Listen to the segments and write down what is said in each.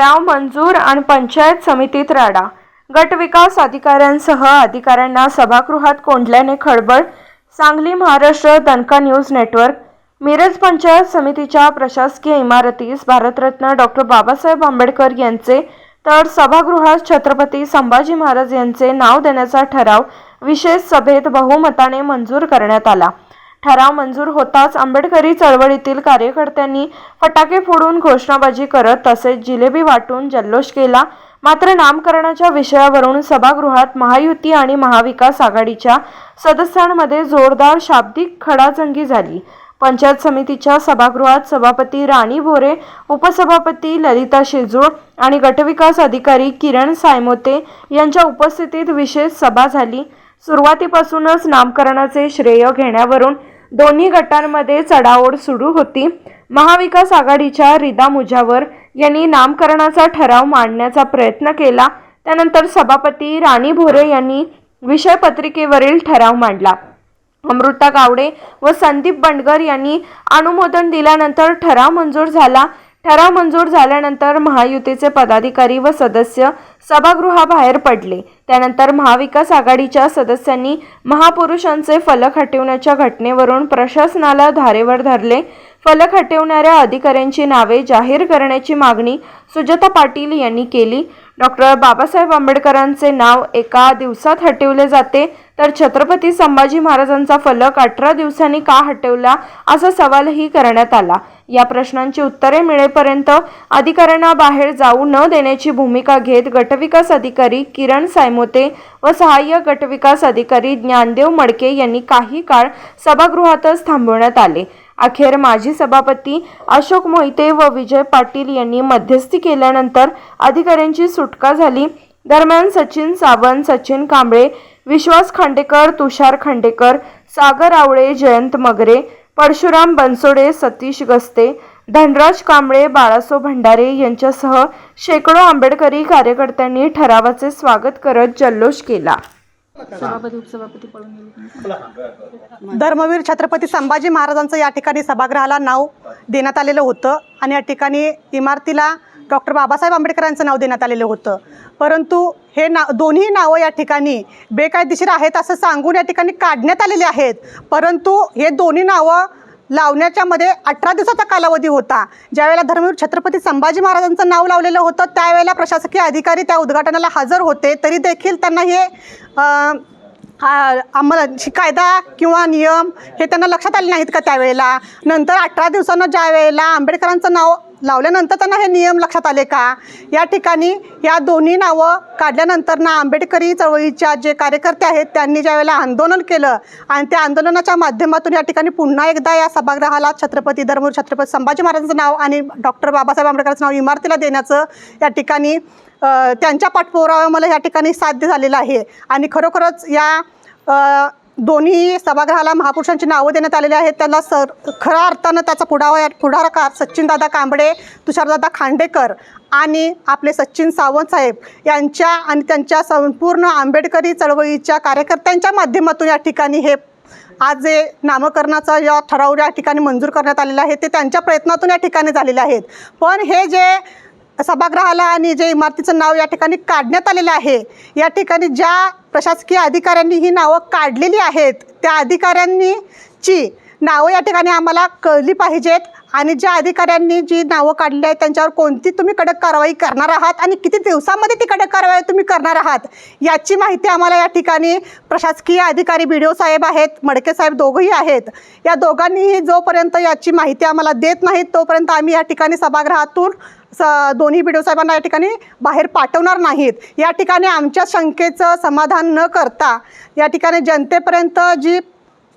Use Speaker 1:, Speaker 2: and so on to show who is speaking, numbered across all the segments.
Speaker 1: ठराव मंजूर आणि पंचायत समितीत राडा। गट विकास अधिकाऱ्यांसह अधिकाऱ्यांना सभागृहात कोंडल्याने खळबळ। सांगली महाराष्ट्र दणका न्यूज नेटवर्क। मिरज पंचायत समितीच्या प्रशासकीय इमारतीस भारतरत्न डॉ. बाबासाहेब आंबेडकर यांचे तर सभागृहात छत्रपती संभाजी महाराज यांचे नाव देण्याचा ठराव विशेष सभेत बहुमताने मंजूर करण्यात आला। ठराव मंजूर होताच आंबेडकरी चळवळीतील कार्यकर्त्यांनी फटाके फोडून घोषणाबाजी करत तसेच जिलेबी वाटून जल्लोष केला। मात्र नामकरणाच्या विषयावरून सभागृहात महायुती आणि महाविकास आघाडीच्या सदस्यांमध्ये जोरदार शाब्दिक खडाजंगी झाली। पंचायत समितीच्या सभागृहात सभापती राणी भोरे, उपसभापती ललिता शेजूळ आणि गटविकास अधिकारी किरण सायमोते यांच्या उपस्थितीत विशेष सभा झाली। सुरुवातीपासूनच नामकरणाचे श्रेय घेण्यावरून दोन्ही गटांमध्ये चढाओढ सुरू होती। महाविकास आघाडीच्या रिदा मुजावर यांनी नामकरणाचा ठराव मांडण्याचा प्रयत्न केला। त्यानंतर सभापती राणी भोरे यांनी विषय पत्रिकेवरील ठराव मांडला। अमृता गावडे व संदीप बंडगर यांनी अनुमोदन दिल्यानंतर ठराव मंजूर झाला। ठराव मंजूर झाल्यानंतर महायुतीचे पदाधिकारी व सदस्य सभागृहाबाहेर पडले। त्यानंतर महाविकास आघाडीच्या सदस्यांनी महापुरुषांचे फलक हटवण्याच्या घटनेवरून प्रशासनाला धारेवर धरले। फलक हटवणाऱ्या अधिकाऱ्यांची नावे जाहीर करण्याची मागणी सुजाता पाटील यांनी केली। डॉ. बाबासाहेब आंबेडकरांचे नाव एका दिवसात हटवले जाते तर छत्रपती संभाजी महाराजांचा फलक 18 दिवसांनी का हटवला असा सवालही करण्यात आला। या प्रश्नांची उत्तरे मिळेपर्यंत अधिकाऱ्यांना बाहेर जाऊ न देण्याची भूमिका घेत गटविकास अधिकारी किरण सायमोते व सहाय्यक गटविकास अधिकारी ज्ञानदेव मडके यांनी काही काळ सभागृहातच थांबवण्यात आले। अखेर माजी सभापती अशोक मोहिते व विजय पाटील यांनी मध्यस्थी केल्यानंतर अधिकाऱ्यांची सुटका झाली। दरम्यान सचिन सावंत, सचिन कांबळे, विश्वास खांडेकर, तुषार खांडेकर, सागर आवळे, जयंत मगरे, परशुराम बनसोडे, सतीश गस्ते, धनराज कांबळे, बाळासो भंडारे यांच्यासह शेकडो आंबेडकरी कार्यकर्त्यांनी ठरावाचे स्वागत करत जल्लोष केला।
Speaker 2: सभापती उपसभापती पळून
Speaker 3: धर्मवीर छत्रपती संभाजी महाराजांचं या ठिकाणी सभागृहाला नाव देण्यात आलेलं होतं आणि या ठिकाणी इमारतीला डॉ. बाबासाहेब आंबेडकरांचं नाव देण्यात आलेलं होतं। परंतु हे दोन्ही नावं या ठिकाणी बेकायदेशीर आहेत असं सांगून या ठिकाणी काढण्यात आलेले आहेत। परंतु हे दोन्ही नावं लावण्याच्या मध्ये 18 दिवसाचा कालावधी होता। ज्यावेळेला धर्मवीर छत्रपती संभाजी महाराजांचं नाव लावलेलं होतं त्यावेळेला प्रशासकीय अधिकारी त्या उद्घाटनाला हजर होते, तरी देखील त्यांना हे कायदा किंवा नियम हे त्यांना लक्षात आले नाहीत का त्यावेळेला। नंतर 18 दिवसांना ज्या वेळेला आंबेडकरांचं नाव लावल्यानंतर त्यांना हे नियम लक्षात आले का। या ठिकाणी या दोन्ही नावं काढल्यानंतर ना आंबेडकरी चळवळीच्या जे कार्यकर्ते आहेत त्यांनी ज्यावेळेला आंदोलन केलं आणि त्या आंदोलनाच्या माध्यमातून या ठिकाणी पुन्हा एकदा या सभागृहाला धर्मवीर छत्रपती संभाजी महाराजांचं नाव आणि डॉ. बाबासाहेब आंबेडकरांचं नाव इमारतीला देण्याचं या ठिकाणी त्यांच्या पाठपुराव्यामुळे या ठिकाणी साध्य झालेलं आहे। आणि खरोखरच या दोन्ही सभागृहाला महापुरुषांची नावं देण्यात आलेली आहेत। त्याला खऱ्या अर्थानं त्याचा पुढाकार सचिनदादा कांबळे, तुषारदादा खांडेकर आणि आपले सचिन सावंत साहेब यांच्या आणि त्यांच्या संपूर्ण आंबेडकरी चळवळीच्या कार्यकर्त्यांच्या माध्यमातून या ठिकाणी हे आज जे नामकरणाचा या ठराव या ठिकाणी मंजूर करण्यात आलेला आहे ते त्यांच्या प्रयत्नातून या ठिकाणी झालेले आहेत। पण हे जे सभागृहाला आणि जे इमारतीचं नाव या ठिकाणी काढण्यात आलेलं आहे, या ठिकाणी ज्या प्रशासकीय अधिकाऱ्यांनी ही नावं काढलेली आहेत त्या अधिकाऱ्यांची नावं या ठिकाणी आम्हाला कळली पाहिजेत आणि ज्या अधिकाऱ्यांनी जी नावं काढली आहेत त्यांच्यावर कोणती तुम्ही कडक कारवाई करणार आहात आणि किती दिवसामध्ये ती कडक कारवाई तुम्ही करणार आहात याची माहिती आम्हाला या ठिकाणी प्रशासकीय अधिकारी BDO साहेब आहेत, मडके साहेब दोघंही आहेत। या दोघांनीही जोपर्यंत याची माहिती आम्हाला देत नाहीत तोपर्यंत आम्ही या ठिकाणी सभागृहातून दोन्ही BDO साहेबांना या ठिकाणी बाहेर पाठवणार नाहीत। या ठिकाणी आमच्या शंकेचं समाधान न करता या ठिकाणी जनतेपर्यंत जी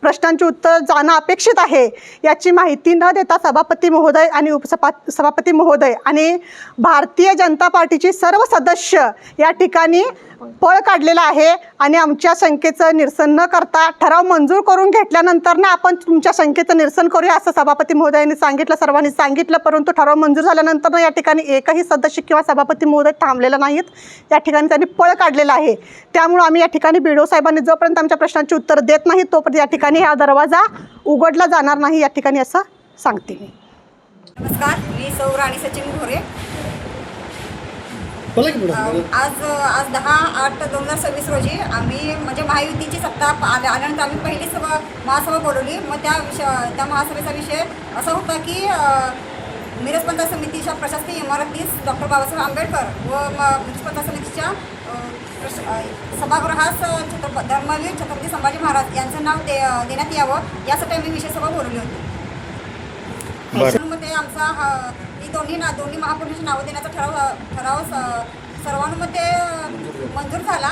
Speaker 3: प्रश्नांची उत्तर जाणं अपेक्षित आहे याची माहिती न देता सभापती महोदय आणि उपसभापती महोदय आणि भारतीय जनता पार्टीची सर्व सदस्य या ठिकाणी पळ काढलेला आहे आणि आमच्या शंकेचं निरसन न करता ठराव मंजूर करून घेतल्यानंतर ना आपण तुमच्या शंकेचं निरसन करूया असं सभापती महोदयांनी सांगितलं, सर्वांनी सांगितलं। परंतु ठराव मंजूर झाल्यानंतर ना या ठिकाणी एकही सदस्य किंवा सभापती महोदय थांबलेला नाहीत, या ठिकाणी त्यांनी पळ काढलेला आहे। त्यामुळे आम्ही या ठिकाणी BDO साहेबांनी जोपर्यंत आमच्या प्रश्नांची उत्तर देत नाहीत तोपर्यंत या ठिकाणी हा दरवाजा उघडला जाणार नाही या ठिकाणी असं सांगते मी।
Speaker 4: नमस्कार, मी सौ राणी सचिन भोरे। आज 10/8/2026 रोजी आम्ही म्हणजे महायुतीची सत्ता आल्यानंतर आम्ही पहिली महासभा बोलवली. मग त्या महासभेचा विषय असा होता की मिरज पंचायत समितीच्या प्रशासकीय इमारतीस डॉक्टर बाबासाहेब आंबेडकर व मिरज पंचायत समितीच्या सभागृहास धर्मवीर छत्रपती संभाजी महाराज यांचं नाव देण्यात यावं यासाठी आम्ही विषय सभा बोलवली होती. मध्ये आमचा ही दोन्ही महापुरुषांची नावं देण्याचा ठराव सर्वानुमते मंजूर झाला.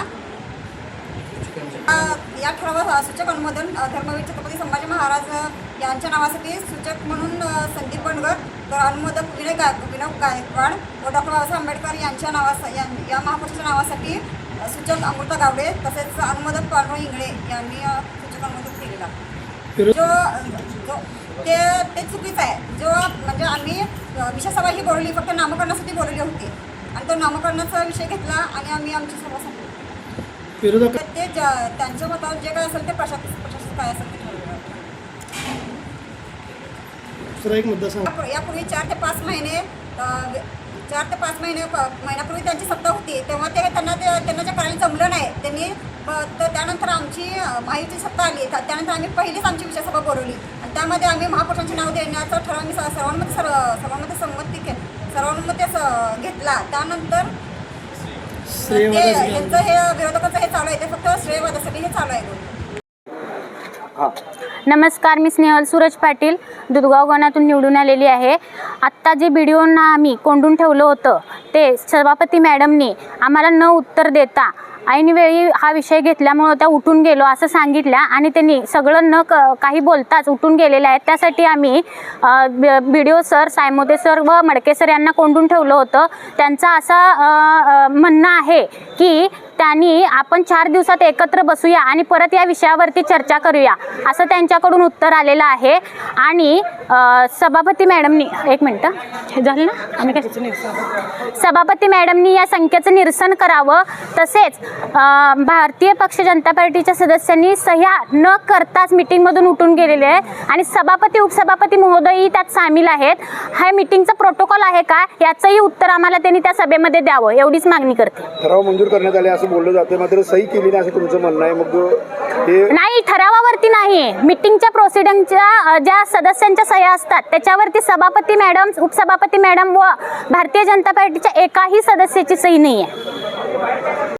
Speaker 4: या ठरावा सूचक अनुमोदन धर्मवीर छत्रपती संभाजी महाराज यांच्या नावासाठी सूचक म्हणून संदीप बंडगर, तर अनुमोदक विनय गायकवाड व डॉक्टर बाबासाहेब आंबेडकर यांच्या या महापुरुषाच्या नावासाठी सूचक अमृता गावडे तसेच अनुमोदक पांडुरंग इंगळे यांनी सूचक अनुमोदन केलेला. ते चुकीचं आहे. म्हणजे आम्ही विषय सभा ही बोलवली फक्त नामकरणासाठी बोलवली होती आणि तो नामकरणाचा विषय घेतला आणि आम्ही आमची सभा संपली. ते त्यांच्या मतावर जे काय असेल ते प्रशासक काय असेल ते यापूर्वी 4 ते 5 महिन्यापूर्वी त्यांची सत्ता होती तेव्हा त्यांना जे करायला जमलं नाही त्यांनी. तर त्यानंतर आमची महायुतीची सत्ता आली. त्यानंतर आम्ही पहिलीच आमची विषय सभा बोलवली आणि त्यामध्ये आम्ही महापुरुषांची नाव देण्याचा ठराव आम्ही सर्वांमध्ये घेतला. त्यानंतर यांचं हे विरोधकाचं हे चालू आहे ते फक्त श्रेयवादासाठी हे चालू आहे.
Speaker 2: नमस्कार, मी स्नेहल सूरज पाटील दुधगाव गणातून निवडून आलेली आहे. आत्ता जे व्हिडिओना आम्ही कोंडून ठेवलं होतं ते सभापती मॅडमनी आम्हाला न उत्तर देता ऐनवेळी हा विषय घेतल्यामुळं त्या उठून गेलो असं सांगितल्या आणि त्यांनी सगळं काही बोलताच उठून गेलेले आहेत. त्यासाठी आम्ही व्हिडिओ सर, सायमोदे सर व मडके सर यांना कोंडून ठेवलं होतं. त्यांचा असा म्हणणं आहे की त्यांनी आपण 4 दिवसात एकत्र बसूया आणि परत या विषयावरती चर्चा करूया असं त्यांच्याकडून उत्तर आलेलं आहे. आणि सभापती मॅडमनी एक मिनटं हे झालं ना आम्ही काय सभापती मॅडमनी या संख्येचं निरसन करावं. तसेच भारतीय पक्ष जनता पार्टीच्या सदस्यांनी सह्या न करताच मीटिंगमधून उठून गेलेले आहेत आणि सभापती उपसभापती महोदयही त्यात सामील आहेत. हा मीटिंगचा प्रोटोकॉल आहे का याचंही उत्तर आम्हाला त्यांनी त्या सभेमध्ये द्यावं एवढीच मागणी करते.
Speaker 5: ठराव मंजूर करण्यात आले असं बोललं जाते मात्र सही केली नाही असं तुमचं म्हणणं आहे. मग हे
Speaker 2: नाही, ठरावावरती नाही, मीटिंगच्या प्रोसिडिंगच्या ज्या सदस्यांच्या सह्या असतात त्याच्यावरती सभापती मॅडम, उपसभापती मॅडम व भारतीय जनता पार्टीच्या एकाही सदस्याची सही नाही आहे.